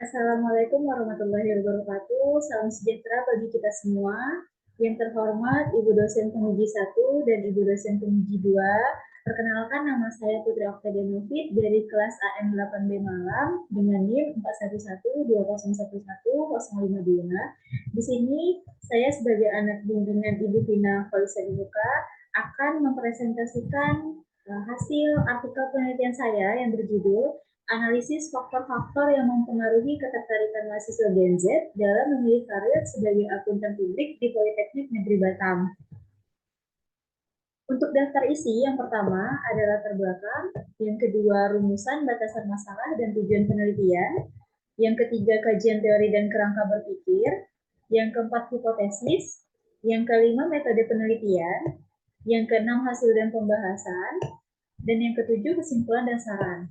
Assalamualaikum warahmatullahi wabarakatuh. Salam sejahtera bagi kita semua. Yang terhormat Ibu dosen penguji 1 dan Ibu dosen penguji 2. Perkenalkan, nama saya Putri Oktadia Novit dari kelas AM 8B Malam dengan NIM 41120110552. Di sini saya sebagai anak bimbingan Ibu Vina Fauza Dibuka akan mempresentasikan hasil artikel penelitian saya yang berjudul Analisis faktor-faktor yang mempengaruhi ketertarikan mahasiswa Gen Z dalam memilih karir sebagai akuntan publik di Politeknik Negeri Batam. Untuk daftar isi, yang pertama adalah latar belakang, yang kedua rumusan, batasan masalah, dan tujuan penelitian, yang ketiga kajian teori dan kerangka berpikir, yang keempat hipotesis, yang kelima metode penelitian, yang keenam hasil dan pembahasan, dan yang ketujuh kesimpulan dan saran.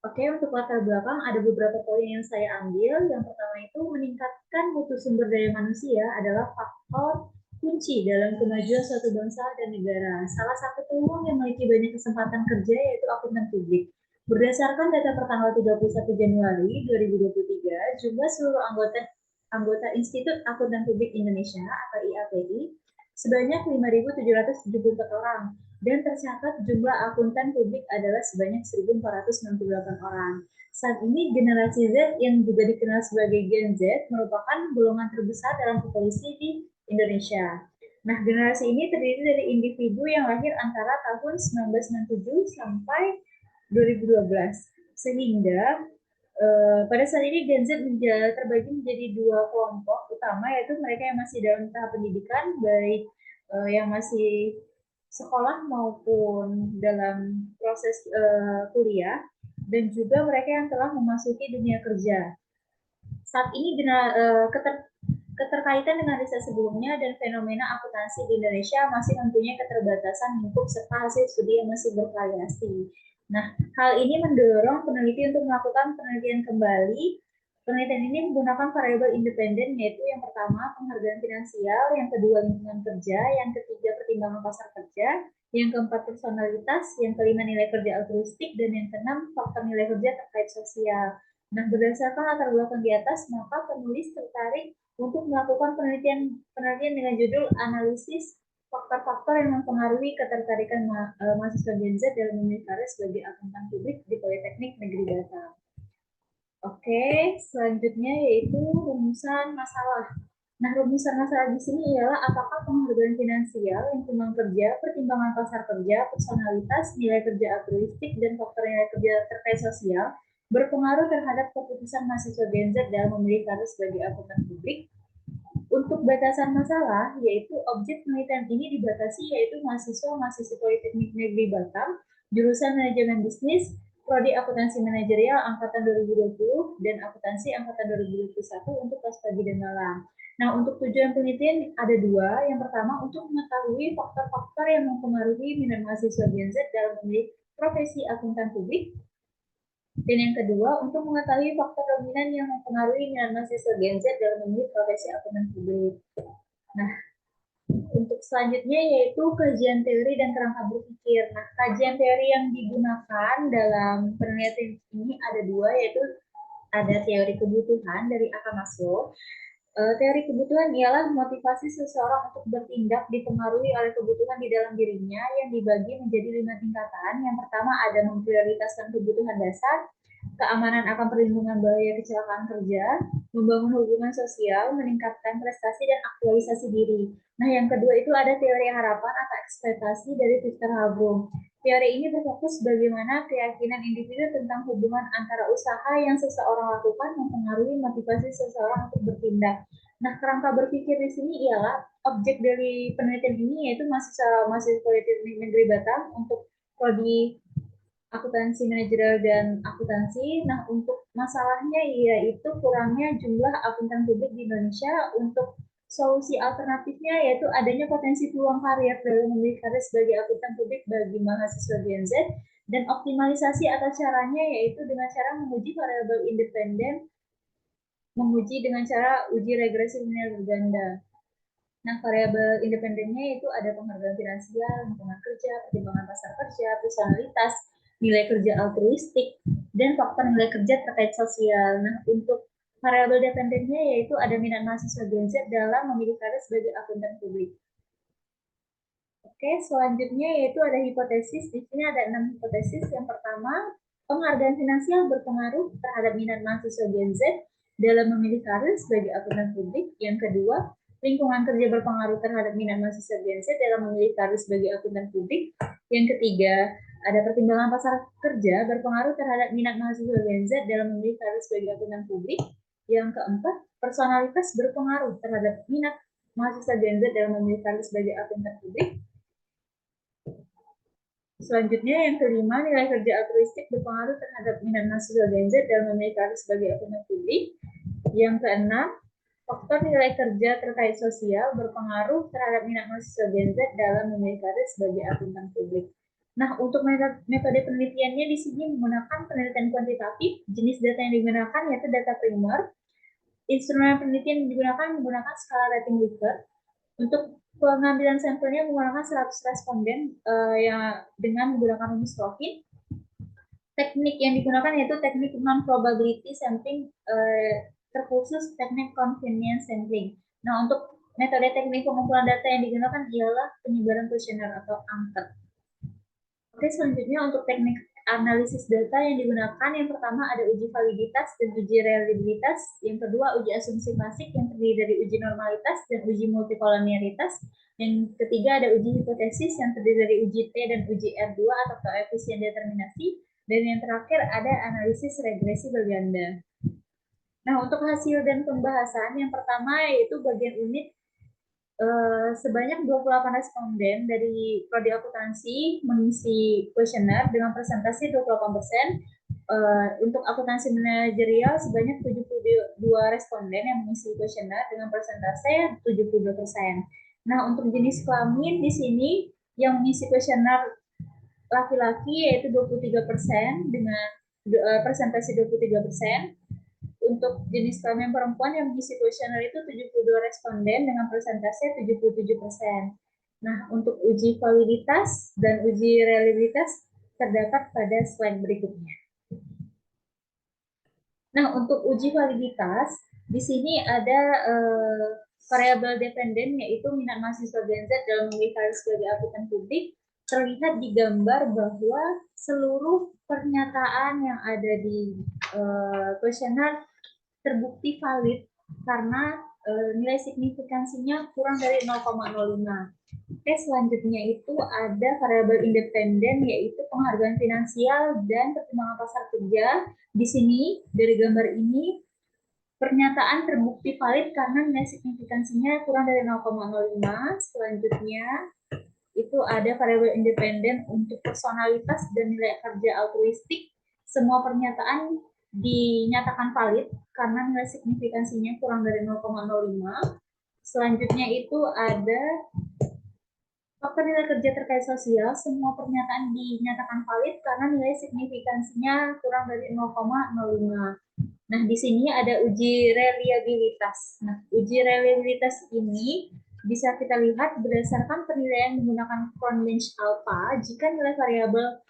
Oke, untuk latar belakang ada beberapa poin yang saya ambil. Yang pertama itu meningkatkan mutu sumber daya manusia adalah faktor kunci dalam kemajuan suatu bangsa dan negara. Salah satu peluang yang memiliki banyak kesempatan kerja yaitu akuntan publik. Berdasarkan data pertanggal 31 Januari 2023, jumlah seluruh anggota Institut Akuntan Publik Indonesia atau IAPI sebanyak 5.774 orang dan tercatat jumlah akuntan publik adalah sebanyak 1.498 orang. Saat ini generasi Z yang juga dikenal sebagai Gen Z merupakan golongan terbesar dalam populasi di Indonesia. Nah, generasi ini terdiri dari individu yang lahir antara tahun 1997 sampai 2012. Sehingga pada saat ini Gen Z terbagi menjadi dua kelompok utama, yaitu mereka yang masih dalam tahap pendidikan, baik yang masih sekolah maupun dalam proses kuliah, dan juga mereka yang telah memasuki dunia kerja. Saat ini keterkaitan dengan riset sebelumnya dan fenomena akuntansi di Indonesia masih mempunyai keterbatasan lingkup serta hasil studi yang masih bervariasi. Nah, hal ini mendorong peneliti untuk melakukan penelitian kembali. Penelitian ini menggunakan variabel independen, yaitu yang pertama penghargaan finansial, yang kedua lingkungan kerja, yang ketiga pertimbangan pasar kerja, yang keempat personalitas, yang kelima nilai kerja altruistik, dan yang keenam faktor nilai kerja terkait sosial. Nah, berdasarkan latar belakang di atas, maka penulis tertarik untuk melakukan penelitian dengan judul analisis faktor-faktor yang mempengaruhi ketertarikan mahasiswa Gen Z dalam memilih karir sebagai akuntan publik di Politeknik Negeri Batam. Oke, selanjutnya yaitu rumusan masalah. Nah, rumusan masalah di sini ialah apakah penghargaan finansial, lingkungan kerja, pertimbangan pasar kerja, personalitas, nilai kerja altruistik, dan faktor nilai kerja terkait sosial berpengaruh terhadap keputusan mahasiswa Gen Z dalam memilih karir sebagai akuntan publik. Untuk batasan masalah, yaitu objek penelitian ini dibatasi yaitu mahasiswa-mahasiswa Politeknik Negeri Batam, jurusan manajemen bisnis, prodi akuntansi manajerial angkatan 2020 dan akuntansi angkatan 2021 untuk kelas pagi dan malam. Nah, untuk tujuan penelitian ada dua. Yang pertama, untuk mengetahui faktor-faktor yang mempengaruhi minat mahasiswa Gen Z dalam memilih profesi akuntan publik. Dan yang kedua, untuk mengetahui faktor dominan yang mempengaruhi minat mahasiswa Gen Z dalam memilih profesi akuntan publik. Nah, untuk selanjutnya yaitu kajian teori dan kerangka berpikir. Nah, kajian teori yang digunakan dalam penelitian ini ada dua, yaitu ada teori kebutuhan dari Akamaslow. Teori kebutuhan ialah motivasi seseorang untuk bertindak dipengaruhi oleh kebutuhan di dalam dirinya yang dibagi menjadi 5 tingkatan. Yang pertama ada memprioritaskan kebutuhan dasar, keamanan akan perlindungan bahaya kecelakaan kerja, membangun hubungan sosial, meningkatkan prestasi dan aktualisasi diri. Nah, yang kedua itu ada teori harapan atau ekspektasi dari Victor Habrum. Teori ini berfokus bagaimana keyakinan individu tentang hubungan antara usaha yang seseorang lakukan mempengaruhi motivasi seseorang untuk bertindak. Nah, kerangka berpikir di sini ialah objek dari penelitian ini yaitu mahasiswa Politeknik Negeri Batam untuk prodi akuntansi manajerial dan akuntansi. Nah, untuk masalahnya yaitu kurangnya jumlah akuntan publik di Indonesia. Untuk solusi alternatifnya yaitu adanya potensi peluang karir dalam memilih karir sebagai akuntan publik bagi mahasiswa Gen Z, dan optimalisasi atas caranya yaitu dengan cara menguji variabel independen, menguji dengan cara uji regresi linear berganda. Nah, variabel independennya itu ada penghargaan finansial, lingkungan kerja, pertimbangan pasar kerja, personalitas, nilai kerja altruistik, dan faktor nilai kerja terkait sosial. Nah, untuk variabel dependennya yaitu ada minat mahasiswa Gen Z dalam memilih karir sebagai akuntan publik. Oke, selanjutnya yaitu ada hipotesis. Di sini ada 6 hipotesis. Yang pertama, penghargaan finansial berpengaruh terhadap minat mahasiswa Gen Z dalam memilih karir sebagai akuntan publik. Yang kedua, lingkungan kerja berpengaruh terhadap minat mahasiswa Gen Z dalam memilih karir sebagai akuntan publik. Yang ketiga, ada pertimbangan pasar kerja berpengaruh terhadap minat mahasiswa Gen Z dalam memilih karir sebagai akuntan publik. Yang keempat, personalitas berpengaruh terhadap minat mahasiswa Gen Z dalam memilih karir sebagai akuntan publik. Selanjutnya, yang kelima, nilai kerja altruistik berpengaruh terhadap minat mahasiswa Gen Z dalam memilih karir sebagai akuntan publik. Yang keenam, faktor nilai kerja terkait sosial berpengaruh terhadap minat mahasiswa Gen Z dalam memilih karir sebagai akuntan publik. Nah, untuk metode penelitiannya di sini menggunakan penelitian kuantitatif. Jenis data yang digunakan yaitu data primer. Instrumen penelitian yang digunakan menggunakan skala rating Likert. Untuk pengambilan sampelnya menggunakan 100 responden yang dengan menggunakan rumus Rofin. Teknik yang digunakan yaitu teknik non-probability sampling, terkhusus teknik convenience sampling. Nah, untuk metode teknik pengumpulan data yang digunakan ialah penyebaran kuesioner atau angket. Oke, selanjutnya untuk teknik analisis data yang digunakan, yang pertama ada uji validitas dan uji reliabilitas, yang kedua uji asumsi klasik yang terdiri dari uji normalitas dan uji multikolonialitas, yang ketiga ada uji hipotesis yang terdiri dari uji T dan uji R2 atau koefisien determinasi, dan yang terakhir ada analisis regresi berganda. Nah, untuk hasil dan pembahasan, yang pertama yaitu bagian unit. Sebanyak 28 responden dari prodi akuntansi mengisi kuesioner dengan presentasi 28%. Untuk akuntansi manajerial sebanyak 72 responden yang mengisi kuesioner dengan persentase 72%. Nah, untuk jenis kelamin di sini yang mengisi kuesioner laki-laki yaitu 23% dengan persentase 23%. Untuk jenis kelamin perempuan yang mengisi kuesioner itu 72 responden dengan persentase 77%. Nah, untuk uji validitas dan uji reliabilitas terdapat pada slide berikutnya. Nah, untuk uji validitas, di sini ada variabel dependen yaitu minat mahasiswa Gen Z dalam memilih karir sebagai akuntan publik. Terlihat di gambar bahwa seluruh pernyataan yang ada di kuesioner terbukti valid karena nilai signifikansinya kurang dari 0,05. Oke, selanjutnya itu ada variabel independen yaitu penghargaan finansial dan pertimbangan pasar kerja. Di sini dari gambar ini pernyataan terbukti valid karena nilai signifikansinya kurang dari 0,05. Selanjutnya itu ada variabel independen untuk personalitas dan nilai kerja altruistik. Semua pernyataan dinyatakan valid karena nilai signifikansinya kurang dari 0,05. Selanjutnya itu ada faktor nilai kerja terkait sosial. Semua pernyataan dinyatakan valid karena nilai signifikansinya kurang dari 0,05. Nah, di sini ada uji reliabilitas. Nah, uji reliabilitas ini bisa kita lihat berdasarkan penilaian menggunakan Cronbench alpha. Jika nilai variabel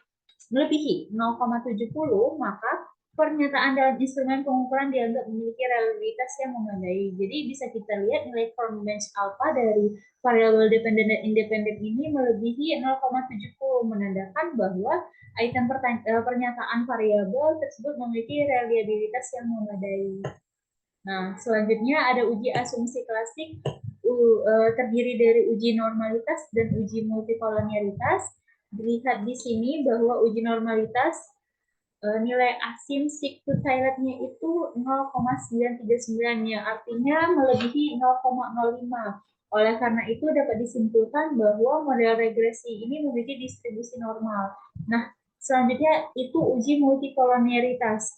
melebihi 0,70, maka pernyataan dalam instrumen pengukuran dianggap memiliki reliabilitas yang memadai. Jadi bisa kita lihat nilai Cronbench alpha dari variabel dependen dan independen ini melebihi 0,70, menandakan bahwa item pernyataan variabel tersebut memiliki reliabilitas yang memadai. Nah, selanjutnya ada uji asumsi klasik terdiri dari uji normalitas dan uji multikolonialitas. Dilihat di sini bahwa uji normalitas nilai asymptotic-to-tailored-nya itu 0,939, yang artinya melebihi 0,05. Oleh karena itu dapat disimpulkan bahwa model regresi ini memiliki distribusi normal. Nah, selanjutnya itu uji multikolonialitas.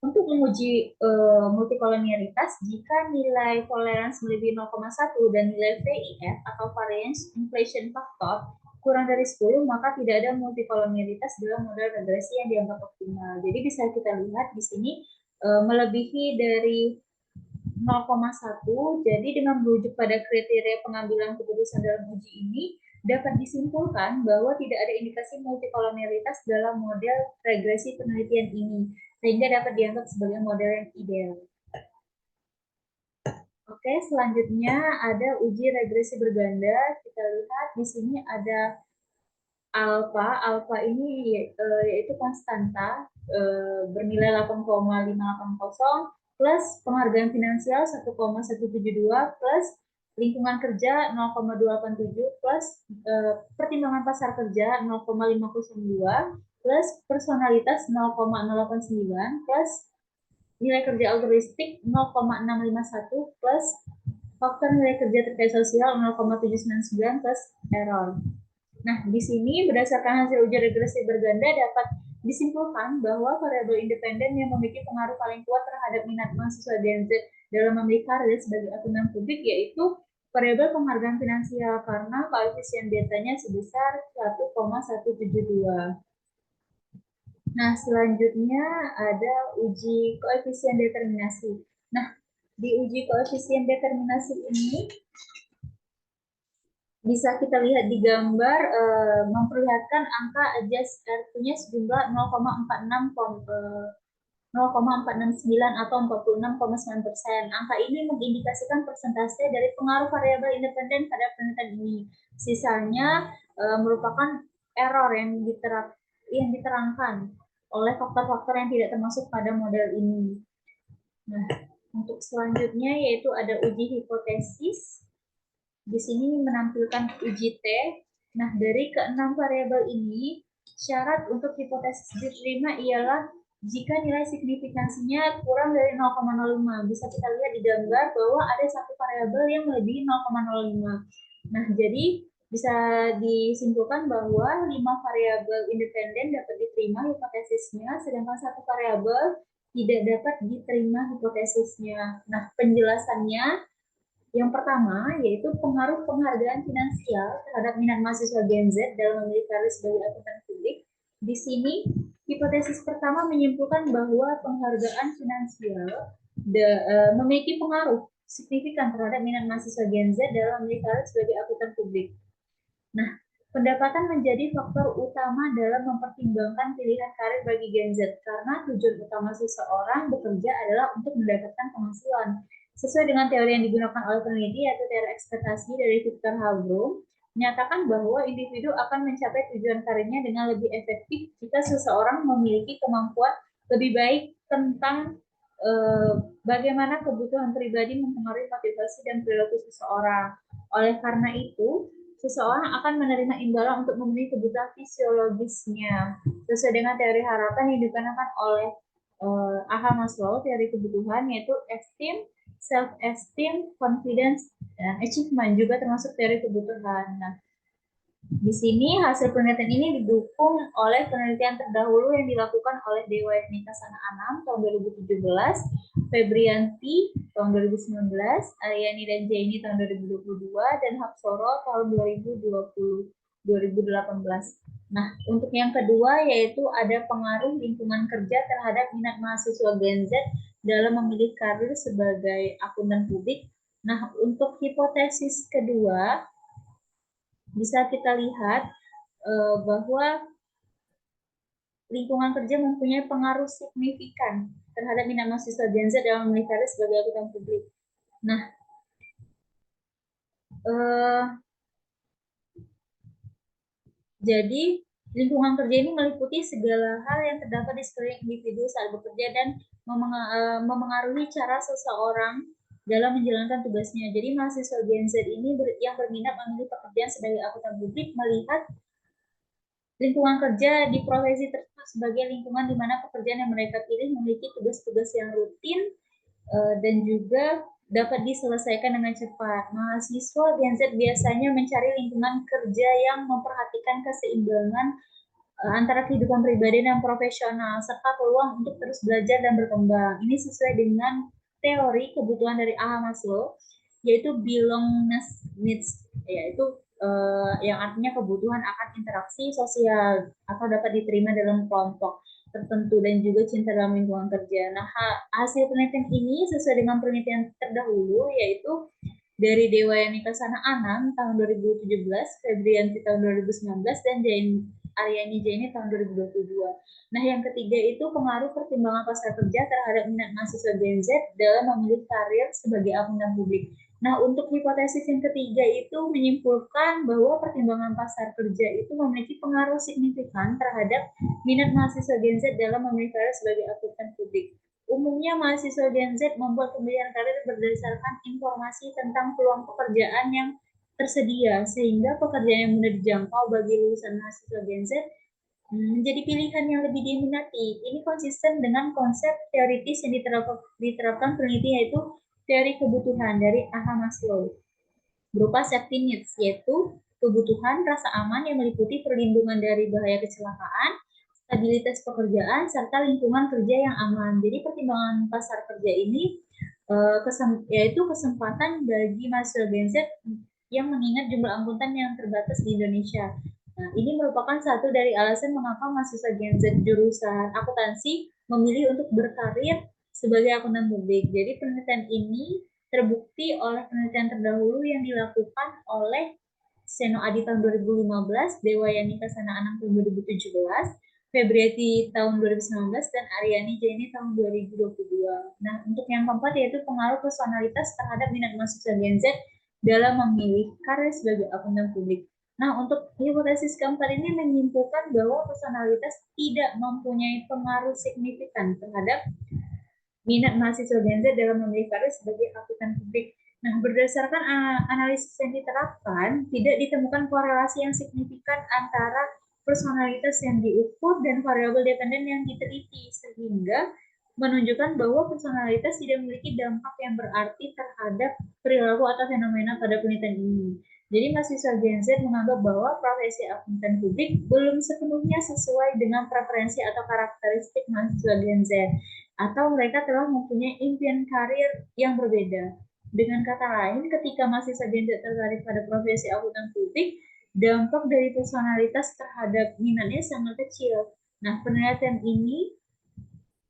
Untuk menguji multikolonialitas, jika nilai toleransi melebihi 0,1 dan nilai VIF atau variance inflation factor kurang dari 10, maka tidak ada multikolonialitas dalam model regresi yang dianggap optimal. Jadi bisa kita lihat di sini melebihi dari 0,1. Jadi dengan merujuk pada kriteria pengambilan keputusan dalam uji ini, dapat disimpulkan bahwa tidak ada indikasi multikolonialitas dalam model regresi penelitian ini, sehingga dapat dianggap sebagai model yang ideal. Oke, selanjutnya ada uji regresi berganda. Kita lihat di sini ada alfa. Alfa ini yaitu konstanta bernilai 8,580 plus penghargaan finansial 1,172 plus lingkungan kerja 0,287 plus pertimbangan pasar kerja 0,502 plus personalitas 0,089 plus nilai kerja altruistik 0,651 plus faktor nilai kerja terkait sosial 0,799 plus error. Nah, di sini berdasarkan hasil uji regresi berganda dapat disimpulkan bahwa variabel independen yang memiliki pengaruh paling kuat terhadap minat mahasiswa Gen Z dalam memilih karir sebagai akuntan publik yaitu variabel penghargaan finansial karena koefisien betanya sebesar 1,172. Nah, selanjutnya ada uji koefisien determinasi. Nah, di uji koefisien determinasi ini bisa kita lihat di gambar memperlihatkan angka adjust R-nya sejumlah 0,469 atau 46,9%. Angka ini mengindikasikan persentase dari pengaruh variabel independen pada penelitian ini. Sisanya merupakan error yang diterangkan oleh faktor-faktor yang tidak termasuk pada model ini. Nah, untuk selanjutnya yaitu ada uji hipotesis. Di sini menampilkan uji T. Nah, dari keenam variabel ini, syarat untuk hipotesis diterima ialah jika nilai signifikansinya kurang dari 0,05. Bisa kita lihat di gambar bahwa ada satu variabel yang melebihi 0,05. Nah, jadi bisa disimpulkan bahwa 5 variabel independen dapat diterima hipotesisnya, sedangkan satu variabel tidak dapat diterima hipotesisnya. Nah, penjelasannya yang pertama yaitu pengaruh penghargaan finansial terhadap minat mahasiswa Gen Z dalam memilih karir sebagai akuntan publik. Di sini, hipotesis pertama menyimpulkan bahwa penghargaan finansial memiliki pengaruh signifikan terhadap minat mahasiswa Gen Z dalam memilih karir sebagai akuntan publik. Nah, pendapatan menjadi faktor utama dalam mempertimbangkan pilihan karir bagi Gen Z karena tujuan utama seseorang bekerja adalah untuk mendapatkan penghasilan. Sesuai dengan teori yang digunakan oleh peneliti yaitu teori ekspektasi dari Victor Halbrook, menyatakan bahwa individu akan mencapai tujuan karirnya dengan lebih efektif jika seseorang memiliki kemampuan lebih baik tentang bagaimana kebutuhan pribadi mempengaruhi motivasi dan perilaku seseorang. Oleh karena itu, seseorang akan menerima imbalan untuk memenuhi kebutuhan fisiologisnya sesuai dengan teori harapan yang digunakan oleh Abraham Maslow, teori kebutuhan yaitu esteem, self-esteem, confidence, dan achievement juga termasuk teori kebutuhan. Nah, di sini hasil penelitian ini didukung oleh penelitian terdahulu yang dilakukan oleh Dewa Yatmika Sana Anam tahun 2017, Febrianti tahun 2019, Aryani dan Jaini tahun 2022, dan Hapsoro tahun 2018. Nah, untuk yang kedua yaitu ada pengaruh lingkungan kerja terhadap minat mahasiswa Gen Z dalam memilih karir sebagai akuntan publik. Nah, untuk hipotesis kedua bisa kita lihat bahwa lingkungan kerja mempunyai pengaruh signifikan terhadap minat mahasiswa Gen Z dalam memilih karir sebagai akuntan publik. Nah, jadi lingkungan kerja ini meliputi segala hal yang terdapat di sekeliling individu saat bekerja dan memengaruhi cara seseorang dalam menjalankan tugasnya. Jadi mahasiswa Gen Z ini yang berminat memilih pekerjaan sebagai akuntan publik melihat lingkungan kerja di profesi tersebut sebagai lingkungan di mana pekerjaan yang mereka pilih memiliki tugas-tugas yang rutin dan juga dapat diselesaikan dengan cepat. Mahasiswa Gen Z biasanya mencari lingkungan kerja yang memperhatikan keseimbangan antara kehidupan pribadi dan profesional serta peluang untuk terus belajar dan berkembang. Ini sesuai dengan teori kebutuhan dari Abraham Maslow, yaitu belongingness needs, yaitu yang artinya kebutuhan akan interaksi sosial atau dapat diterima dalam kelompok tertentu dan juga cinta dalam lingkungan kerja. Nah, hasil penelitian ini sesuai dengan penelitian terdahulu yaitu dari Dewayani Kasana Anang tahun 2017, Febrianti tahun 2019, dan Aryani Jaini tahun 2022. Nah, yang ketiga itu pengaruh pertimbangan pasar kerja terhadap minat mahasiswa Gen Z dalam memilih karir sebagai akuntan publik. Nah, untuk hipotesis yang ketiga itu menyimpulkan bahwa pertimbangan pasar kerja itu memiliki pengaruh signifikan terhadap minat mahasiswa Gen Z dalam memilih karir sebagai akuntan publik. Umumnya mahasiswa Gen Z membuat pemilihan karir berdasarkan informasi tentang peluang pekerjaan yang tersedia, sehingga pekerjaan yang mudah dijangkau bagi lulusan mahasiswa Gen Z menjadi pilihan yang lebih diminati. Ini konsisten dengan konsep teoritis yang diterapkan peneliti, yaitu teori kebutuhan dari Abraham Maslow berupa safety needs, yaitu kebutuhan rasa aman yang meliputi perlindungan dari bahaya kecelakaan, stabilitas pekerjaan, serta lingkungan kerja yang aman. Jadi pertimbangan pasar kerja ini yaitu kesempatan bagi mahasiswa Gen Z yang mengingat jumlah angkutan yang terbatas di Indonesia. Nah, ini merupakan satu dari alasan mengapa mahasiswa Gen Z jurusan akuntansi memilih untuk berkarir sebagai akuntan publik. Jadi penelitian ini terbukti oleh penelitian terdahulu yang dilakukan oleh Seno Adi tahun 2015, Dewa Yani Kasana Anang tahun 2017, Febriati tahun 2019, dan Aryani Jaini tahun 2022. Nah, untuk yang keempat yaitu pengaruh personalitas terhadap minat mahasiswa Gen Z dalam memilih karir sebagai akuntan publik. Nah, untuk hipotesis keempat ini menyimpulkan bahwa personalitas tidak mempunyai pengaruh signifikan terhadap minat mahasiswa Gen Z dalam memilih karir sebagai akuntan publik. Nah, berdasarkan analisis yang diterapkan, tidak ditemukan korelasi yang signifikan antara personalitas yang diukur dan variabel dependen yang diteliti, sehingga menunjukkan bahwa personalitas tidak memiliki dampak yang berarti terhadap perilaku atau fenomena pada penelitian ini. Jadi mahasiswa Gen Z menganggap bahwa profesi akuntan publik belum sepenuhnya sesuai dengan preferensi atau karakteristik mahasiswa Gen Z, atau mereka telah mempunyai impian karir yang berbeda. Dengan kata lain, ketika mahasiswa Gen Z tertarik pada profesi akuntan publik, dampak dari personalitas terhadap minatnya sangat kecil. Nah, penelitian ini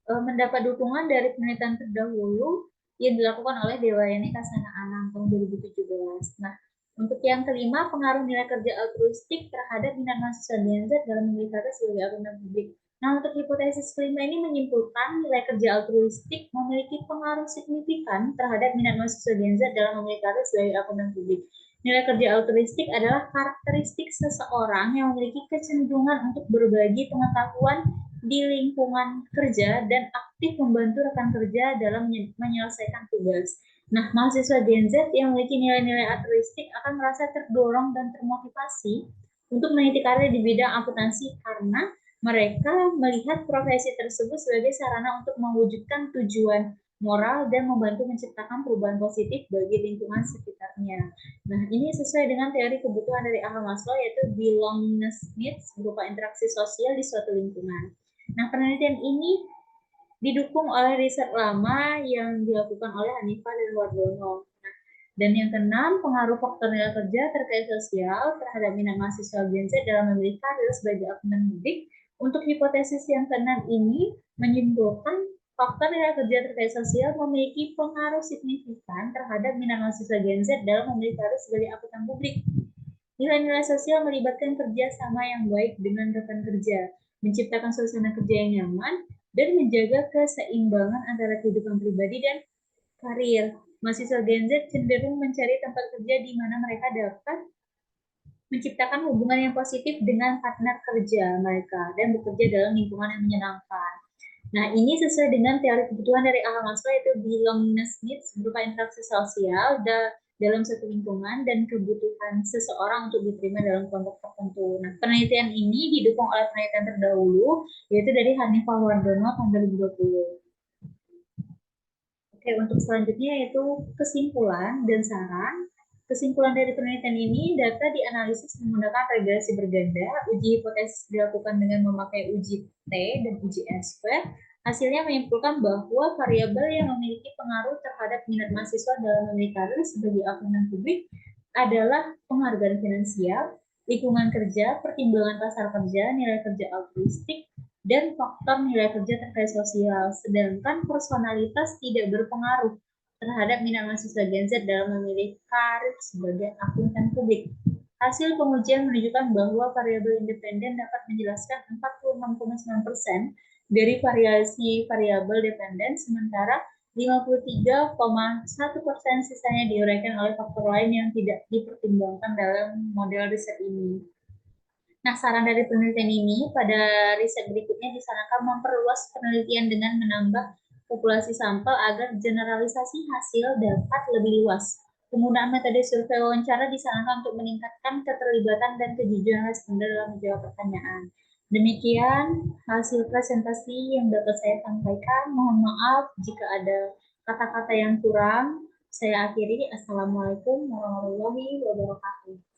mendapat dukungan dari penelitian terdahulu yang dilakukan oleh Dewayani Kasana Anang tahun 2017. Nah, untuk yang kelima, pengaruh nilai kerja altruistik terhadap minat mahasiswa Gen Z dalam memilih karir sebagai akuntan publik. Nah, untuk hipotesis kelima ini menyimpulkan nilai kerja altruistik memiliki pengaruh signifikan terhadap minat mahasiswa Gen Z dalam memilih karir sebagai akuntan publik. Nilai kerja altruistik adalah karakteristik seseorang yang memiliki kecenderungan untuk berbagi pengetahuan di lingkungan kerja dan aktif membantu rekan kerja dalam menyelesaikan tugas. Nah, mahasiswa Gen Z yang memiliki nilai-nilai altruistik akan merasa terdorong dan termotivasi untuk meniti karir di bidang akuntansi karena mereka melihat profesi tersebut sebagai sarana untuk mewujudkan tujuan moral dan membantu menciptakan perubahan positif bagi lingkungan sekitarnya. Nah, ini sesuai dengan teori kebutuhan dari Abraham Maslow, yaitu belongingness needs berupa interaksi sosial di suatu lingkungan. Nah, penelitian ini didukung oleh riset lama yang dilakukan oleh Hanifah dan Wardono. Nah, dan yang keenam, pengaruh faktor nilai kerja terkait sosial terhadap minat mahasiswa Gen Z dalam memilih karir sebagai akuntan publik. Untuk hipotesis yang keenam ini menyimpulkan faktor nilai kerja terkait sosial memiliki pengaruh signifikan terhadap minat mahasiswa Gen Z dalam memilih karir sebagai akuntan publik. Nilai-nilai sosial melibatkan kerjasama yang baik dengan rekan kerja, menciptakan suasana kerja yang nyaman, dan menjaga keseimbangan antara kehidupan pribadi dan karir. Mahasiswa Gen Z cenderung mencari tempat kerja di mana mereka dapat menciptakan hubungan yang positif dengan partner kerja mereka dan bekerja dalam lingkungan yang menyenangkan. Nah, ini sesuai dengan teori kebutuhan dari Abraham Maslow, yaitu belongingness needs berupa interaksi sosial dalam satu lingkungan dan kebutuhan seseorang untuk diterima dalam kelompok tertentu. Nah, penelitian ini didukung oleh penelitian terdahulu, yaitu dari Hanifah Wardono tahun 2020. Oke, untuk selanjutnya yaitu kesimpulan dan saran. Kesimpulan dari penelitian ini, data dianalisis menggunakan regresi berganda, uji hipotesis dilakukan dengan memakai uji T dan uji S-sq. Hasilnya menyimpulkan bahwa variabel yang memiliki pengaruh terhadap minat mahasiswa dalam memilih karir sebagai akuntan publik adalah penghargaan finansial, lingkungan kerja, pertimbangan pasar kerja, nilai kerja altruistik, dan faktor nilai kerja terkait sosial, sedangkan personalitas tidak berpengaruh terhadap minat mahasiswa Gen Z dalam memilih karir sebagai akuntan publik. Hasil pengujian menunjukkan bahwa variabel independen dapat menjelaskan 46,9% dari variasi variabel dependen, sementara 53,1% sisanya diuraikan oleh faktor lain yang tidak dipertimbangkan dalam model riset ini. Nah, saran dari penelitian ini pada riset berikutnya disarankan memperluas penelitian dengan menambah populasi sampel agar generalisasi hasil dapat lebih luas. Penggunaan metode survei wawancara disarankan untuk meningkatkan keterlibatan dan kejujuran responden dalam menjawab pertanyaan. Demikian hasil presentasi yang dapat saya sampaikan. Mohon maaf jika ada kata-kata yang kurang. Saya akhiri. Assalamualaikum warahmatullahi wabarakatuh.